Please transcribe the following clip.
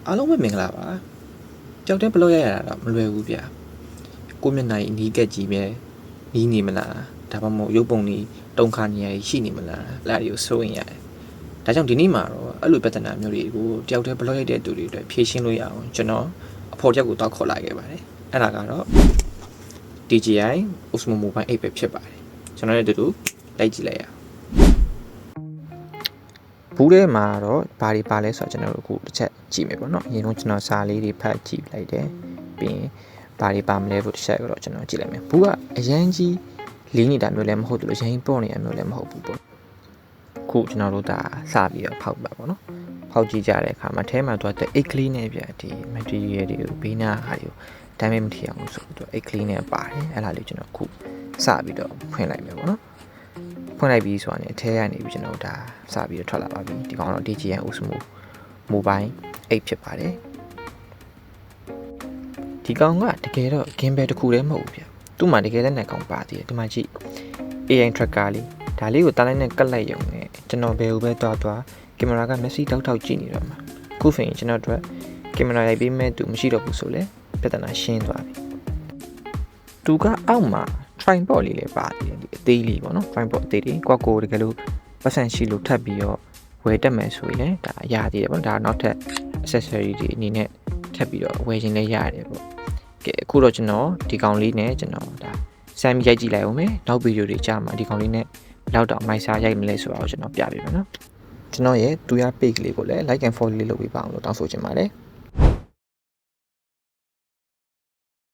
အားလုံးပဲမင်္ဂလာပါကြောက်တဲ့ဘလော့ရရတာတော့မလွယ်ဘူးဗျာကိုမျက်နှာကြီးနီးကက်ကြီးပဲနီးနေမလားဒါမှမဟုတ်ရုပ်ပုံကြီးတုံခါနေရရှိနေမလားအဲ့ဒါတွေကိုစိုးရင်ရတယ်ဒါကြောင့်ဒီနေ့မှာတော့အဲ့လိုပြဿနာမျိုးတွေကိုတယောက်တည်းဘလော့ရိုက်တဲ့သူတွေအတွက်ဖြေရှင်းလို့ရအောင်ကျွန်တော်အဖော်ချက်ကိုတောက်ခေါ်လာခဲ့ပါတယ်အဲ့ဒါကတော့ DJI Osmo Mobile 8ပဲဖြစ်ပါတယ်ကျွန်တော်လည်းအတူတူလိုက်ကြည့်လိုက်ရအောင်ဘူးထဲမှာတော့ဘာတွေပါလဲဆိုတော့ကျွန်တော်တို့အခုတစ်ချက်ကြည့်မယ်ပေါ့နော်အရင်ဆုံးကျွန်တော်စာလေးတွေဖတ်ကြည့်လိုက်တယ်ပြီးရင်ဘာတွေပါမလဲဖို့တစ်ချက်တော့ကျွန်တော်ကြည့်လိုက်မယ်ဘူးကအရန်ကြီးလေးနေတာမျိုးလည်းမဟုတ်ဘူးလို့ရန်ပေါ့နေတာမျိုးလည်းမဟုတ်ဘူးပေါ့ခုကျွန်တော်တို့ဒါစပြီးတော့ဖောက်ပါပေါ့နော်ဖောက်ကြည့်ကြတဲ့အခါမှာအဲမှာတော့အိတ်ကလေးနဲ့ပြဒီ material တွေကိုဘေးနာဟာတွေကိုဒါမှမထီအောင်ဆိုပြီးတော့အိတ်ကလေးနဲ့ပါတယ်အဲ့ဒါလေးကျွန်တော်ခုစပြီးတော့ဖွင့်လိုက်မယ်ပေါ့နော်ဖွင့်လိုက်ပြီးဆိုတာနဲ့အထဲကနေပြီးကျွန်တော်ဒါစပြီးတော့ထွက်လာပါပြီဒီကောင်တော့ DJI Osmo Mobile 8ဖြစ်ပါတယ်ဒီကောင်ကတကယ်တော့ gimbal တစ်ခုတည်းမဟုတ်ဘူးဗျသူ့မှာတကယ်လည်းနဲ့ကောင်ပါသေးတယ်ဒီမှာကြည့် AI tracker လေးဒါလေးကိုတားလိုက်နဲ့ကတ်လိုက်ရုံနဲ့ကျွန်တော်ဘယ်လိုပဲတွားကင်မရာကမျက်စိတောက်ကြည့်နေတော့မှာခုဆိုရင်ကျွန်တော်တို့ကင်မရာရိုက်ပေးမဲ့သူမရှိတော့ဘူးဆိုလဲပြဿနာရှင်းသွားပြီသူကအောက်မှာ tripod လေးလည်းပါသေးတယ်ဒီအသေးလေးပေါ့နော် tripod အသေးလေးကွက်ကိုတကယ်လို့ပတ်စံရှိလို့ထပ်ပြီးတော့ဝယ်တက်မယ်ဆိုရင်လည်းဒါရသေးတယ်ပေါ့ဒါနောက်ထပ် accessory တွေအနေနဲ့ထပ်ပြီးတော့ဝယ်ခြင်းလည်းရတယ်ပေါ့ကဲအခုတော့ကျွန်တော်ဒီကောင်လေးနဲ့ကျွန်တော်ဒါစမ်းရိုက်ကြည့်လိုက်အောင်မယ်နောက်ဗီဒီယိုတွေကြာမှာဒီကောင်လေးနဲ့ဘယ်တော့မိုက်စားရိုက်မလဲဆိုတာကိုကျွန်တော်ပြပေးမယ်နော်ကျွန်တော်ရဲ့တူရ page လေးကိုလည်း like and follow လေးလုပ်ပေးပါအောင်လို့တောင်းဆိုချင်ပါတယ်